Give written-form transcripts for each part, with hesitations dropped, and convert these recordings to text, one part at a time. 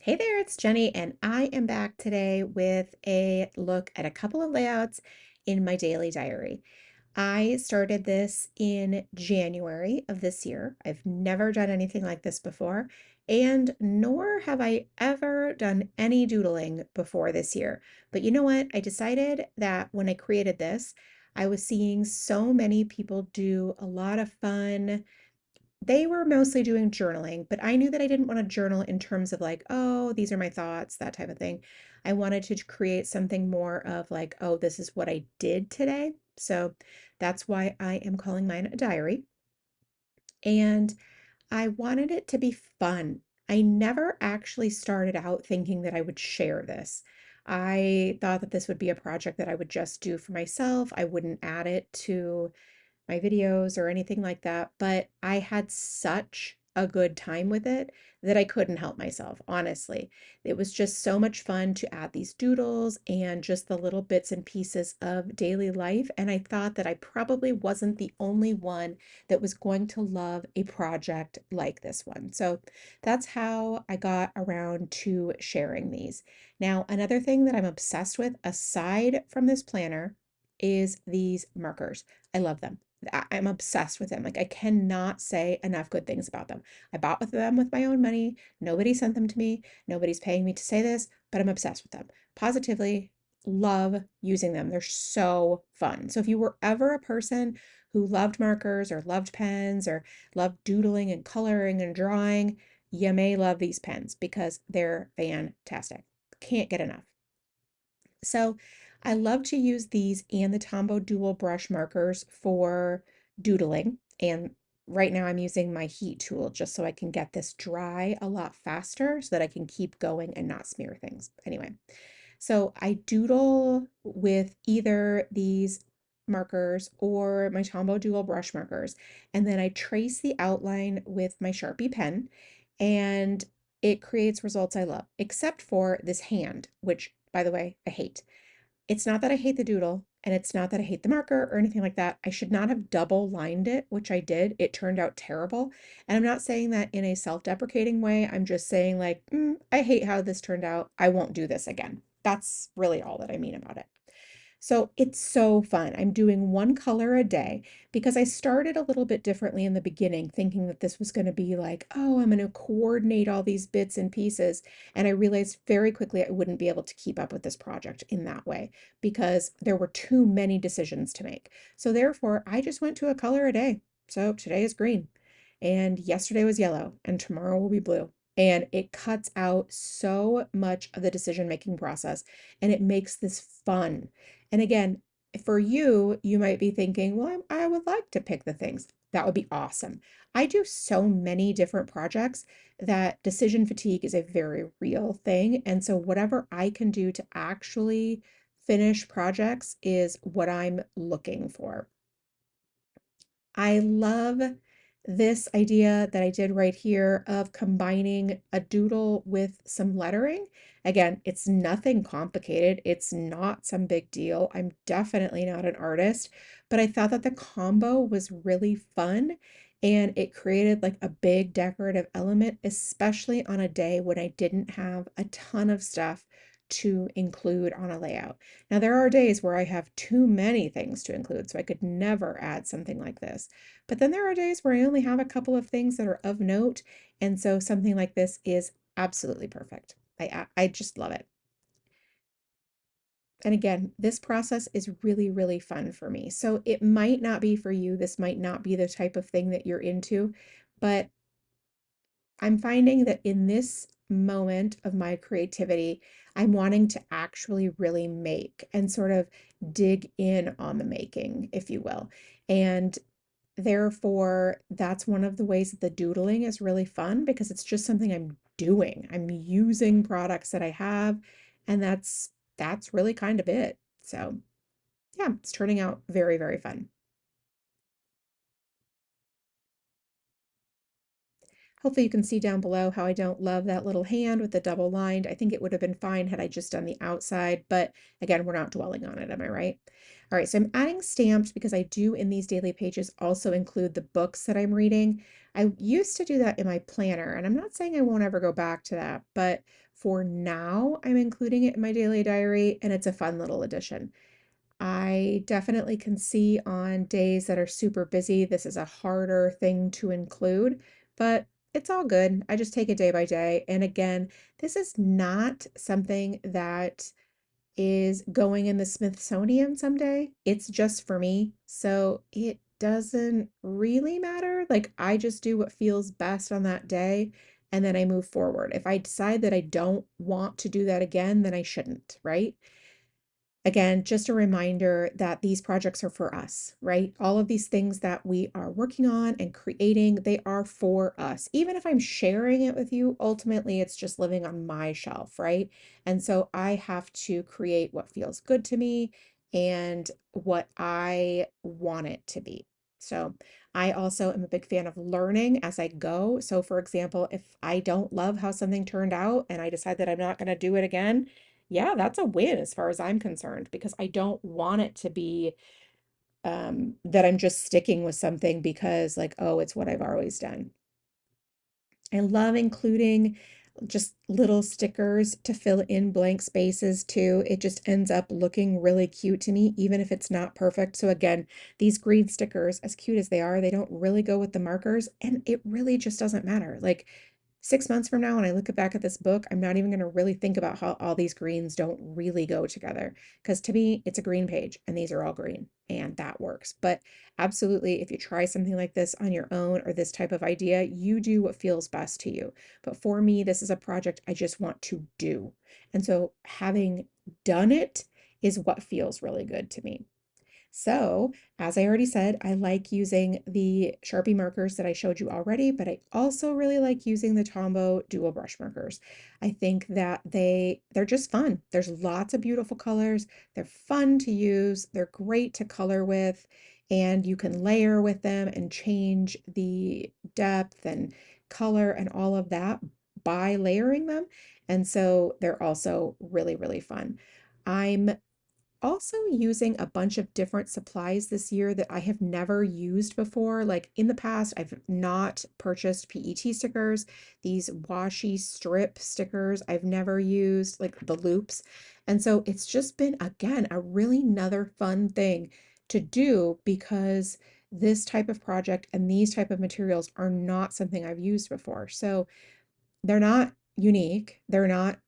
Hey there, it's Jenny, and I am back today with a look at a couple of layouts in my daily diary. I started this in January of this year. I've never done anything like this before, and nor have I ever done any doodling before this year. But you know what? I decided that when I created this, I was seeing so many people do a lot of fun. They were mostly doing journaling, but I knew that I didn't want to journal in terms of like, oh, these are my thoughts, that type of thing. I wanted to create something more of like, oh, this is what I did today. So that's why I am calling mine a diary. And I wanted it to be fun. I never actually started out thinking that I would share this. I thought that this would be a project that I would just do for myself. I wouldn't add it to my videos or anything like that, but I had such a good time with it that I couldn't help myself, honestly. It was just so much fun to add these doodles and just the little bits and pieces of daily life. And I thought that I probably wasn't the only one that was going to love a project like this one. So that's how I got around to sharing these. Now, another thing that I'm obsessed with aside from this planner is these markers. I love them. I'm obsessed with them. Like I cannot say enough good things about them. I bought with them with my own money. Nobody sent them to me. Nobody's paying me to say this, but I'm obsessed with them. Positively love using them. They're so fun. So if you were ever a person who loved markers or loved pens or loved doodling and coloring and drawing, you may love these pens because they're fantastic. Can't get enough. So I love to use these and the Tombow dual brush markers for doodling. And right now I'm using my heat tool just so I can get this dry a lot faster so that I can keep going and not smear things. Anyway, so I doodle with either these markers or my Tombow dual brush markers, and then I trace the outline with my Sharpie pen, and it creates results I love, except for this hand, which, by the way, I hate. It's not that I hate the doodle, and it's not that I hate the marker or anything like that. I should not have double lined it, which I did. It turned out terrible. And I'm not saying that in a self-deprecating way. I'm just saying like, I hate how this turned out. I won't do this again. That's really all that I mean about it. So it's so fun. I'm doing one color a day because I started a little bit differently in the beginning, thinking that this was going to be like, oh, I'm going to coordinate all these bits and pieces. And I realized very quickly I wouldn't be able to keep up with this project in that way because there were too many decisions to make. So therefore, I just went to a color a day. So today is green, and yesterday was yellow, and tomorrow will be blue. And it cuts out so much of the decision-making process, and it makes this fun. And again, for you, you might be thinking, well, I would like to pick the things. That would be awesome. I do so many different projects that decision fatigue is a very real thing. And so whatever I can do to actually finish projects is what I'm looking for. I love this idea that I did right here of combining a doodle with some lettering. Again, it's nothing complicated. It's not some big deal. I'm definitely not an artist, but I thought that the combo was really fun and it created like a big decorative element, especially on a day when I didn't have a ton of stuff to include on a layout. Now, there are days where I have too many things to include, so I could never add something like this. But then there are days where I only have a couple of things that are of note, and so something like this is absolutely perfect. I just love it. And again, this process is really, really fun for me. So it might not be for you. This might not be the type of thing that you're into, but I'm finding that in this moment of my creativity, I'm wanting to actually really make and sort of dig in on the making, if you will. And therefore, that's one of the ways that the doodling is really fun because it's just something I'm doing. I'm using products that I have, and that's really kind of it. So, yeah, it's turning out very, very fun. Hopefully you can see down below how I don't love that little hand with the double lined. I think it would have been fine had I just done the outside, but again, we're not dwelling on it, am I right? All right, so I'm adding stamps because I do in these daily pages also include the books that I'm reading. I used to do that in my planner, and I'm not saying I won't ever go back to that, but for now, I'm including it in my daily diary, and it's a fun little addition. I definitely can see on days that are super busy, this is a harder thing to include, but it's all good. I just take it day by day. And again, this is not something that is going in the Smithsonian someday. It's just for me. So it doesn't really matter. Like I just do what feels best on that day and then I move forward. If I decide that I don't want to do that again, then I shouldn't, right? Again, just a reminder that these projects are for us, right? All of these things that we are working on and creating, they are for us. Even if I'm sharing it with you, ultimately it's just living on my shelf, right? And so I have to create what feels good to me and what I want it to be. So I also am a big fan of learning as I go. So for example, if I don't love how something turned out and I decide that I'm not going to do it again, yeah, that's a win as far as I'm concerned because I don't want it to be that I'm just sticking with something because, like, oh, it's what I've always done. I love including just little stickers to fill in blank spaces too. It just ends up looking really cute to me, even if it's not perfect. So again, these green stickers, as cute as they are, they don't really go with the markers, and it really just doesn't matter. Like 6 months from now, when I look back at this book, I'm not even going to really think about how all these greens don't really go together. Because to me, it's a green page and these are all green and that works. But absolutely, if you try something like this on your own or this type of idea, you do what feels best to you. But for me, this is a project I just want to do. And so having done it is what feels really good to me. So, as I already said, I like using the Sharpie markers that I showed you already, but I also really like using the Tombow dual brush markers. I think that they're just fun. There's lots of beautiful colors. They're fun to use. They're great to color with, and you can layer with them and change the depth and color and all of that by layering them. And so they're also really, really fun. I'm also using a bunch of different supplies this year that I have never used before. Like in the past, I've not purchased PET stickers. These washi strip stickers I've never used, like the loops. And so it's just been, again, a really another fun thing to do because this type of project and these type of materials are not something I've used before. So they're not unique. They're not,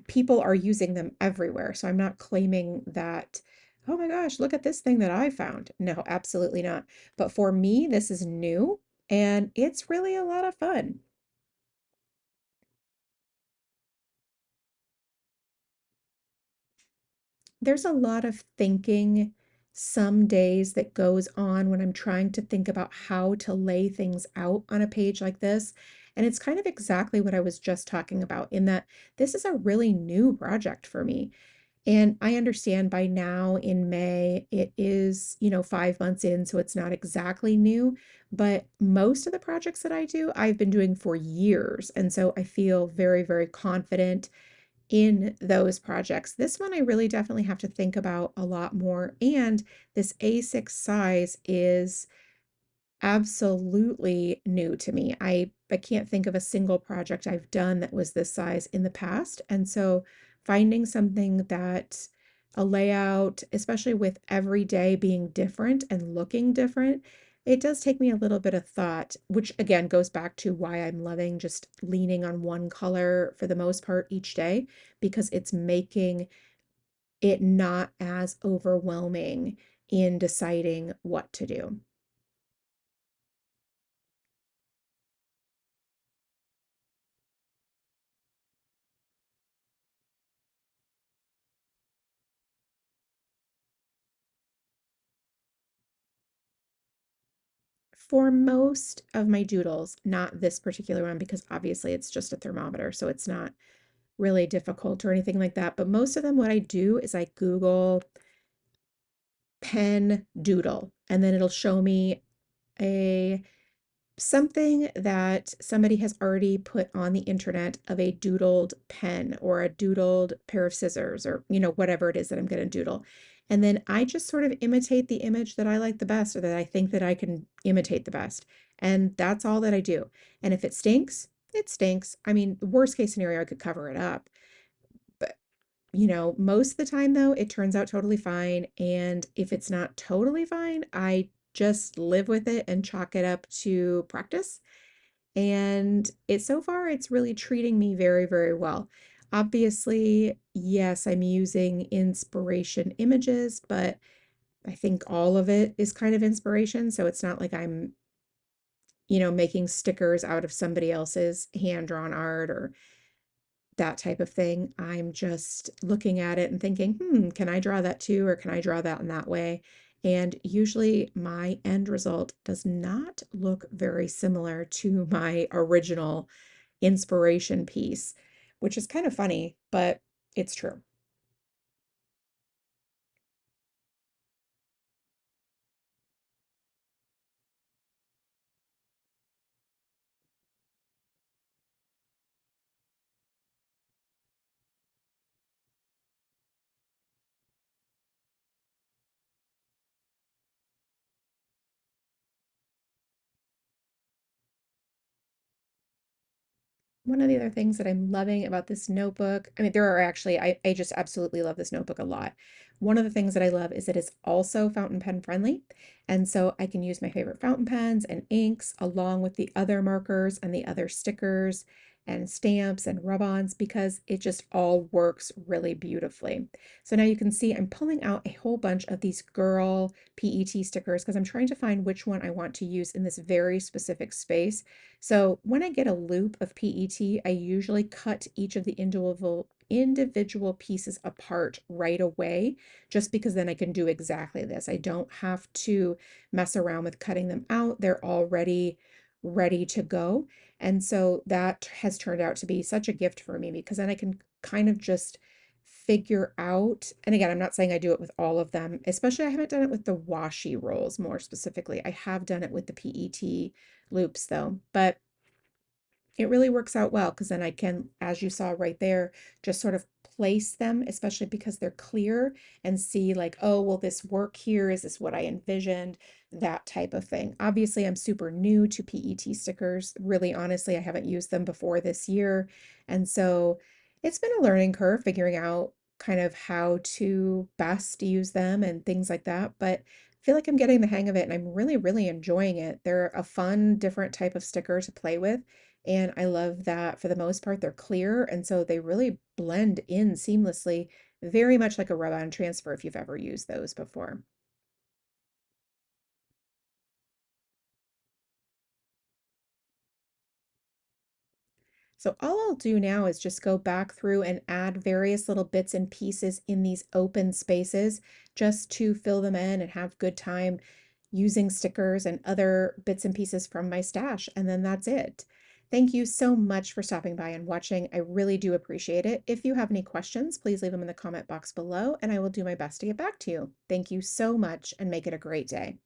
people are using them everywhere. So I'm not claiming that, oh my gosh, look at this thing that I found. No, absolutely not. But for me, this is new and it's really a lot of fun. There's a lot of thinking some days that goes on when I'm trying to think about how to lay things out on a page like this. And it's kind of exactly what I was just talking about in that this is a really new project for me. And I understand by now in May, it is, 5 months in, so it's not exactly new, but most of the projects that I do, I've been doing for years. And so I feel very, very confident in those projects. This one I really definitely have to think about a lot more. And this A6 size is absolutely new to me. I can't think of a single project I've done that was this size in the past. And so finding something that a layout, especially with every day being different and looking different, it does take me a little bit of thought, which again goes back to why I'm loving just leaning on one color for the most part each day, because it's making it not as overwhelming in deciding what to do. For most of my doodles, not this particular one because obviously it's just a thermometer, so it's not really difficult or anything like that. But most of them, what I do is I Google pen doodle, and then it'll show me a something that somebody has already put on the internet of a doodled pen or a doodled pair of scissors or whatever it is that I'm going to doodle. And then I just sort of imitate the image that I like the best or that I think that I can imitate the best. And that's all that I do. And if it stinks, it stinks. I mean, the worst case scenario, I could cover it up. But, most of the time though, it turns out totally fine. And if it's not totally fine, I just live with it and chalk it up to practice. And so far, it's really treating me very, very well. Obviously, yes, I'm using inspiration images, but I think all of it is kind of inspiration. So it's not like I'm, making stickers out of somebody else's hand drawn art or that type of thing. I'm just looking at it and thinking, can I draw that too? Or can I draw that in that way? And usually my end result does not look very similar to my original inspiration piece, which is kind of funny, but it's true. One of the other things that I'm loving about this notebook, I mean, there are actually, I just absolutely love this notebook a lot. One of the things that I love is that it's also fountain pen friendly. And so I can use my favorite fountain pens and inks along with the other markers and the other stickers and stamps and rub-ons because it just all works really beautifully. So now you can see I'm pulling out a whole bunch of these girl PET stickers because I'm trying to find which one I want to use in this very specific space. So when I get a loop of PET, I usually cut each of the individual pieces apart right away, just because then I can do exactly this. I don't have to mess around with cutting them out. They're already ready to go. And so that has turned out to be such a gift for me because then I can kind of just figure out, and again, I'm not saying I do it with all of them, especially I haven't done it with the washi rolls more specifically. I have done it with the PET loops though, but it really works out well because then I can, as you saw right there, just sort of place them, especially because they're clear and see like, oh, will this work here? Is this what I envisioned? That type of thing. Obviously, I'm super new to PET stickers. Really, honestly, I haven't used them before this year. And so it's been a learning curve figuring out kind of how to best use them and things like that. But I feel like I'm getting the hang of it and I'm really, really enjoying it. They're a fun, different type of sticker to play with. And I love that for the most part, they're clear. And so they really blend in seamlessly, very much like a rub-on transfer if you've ever used those before. So all I'll do now is just go back through and add various little bits and pieces in these open spaces just to fill them in and have good time using stickers and other bits and pieces from my stash. And then that's it. Thank you so much for stopping by and watching. I really do appreciate it. If you have any questions, please leave them in the comment box below and I will do my best to get back to you. Thank you so much and make it a great day.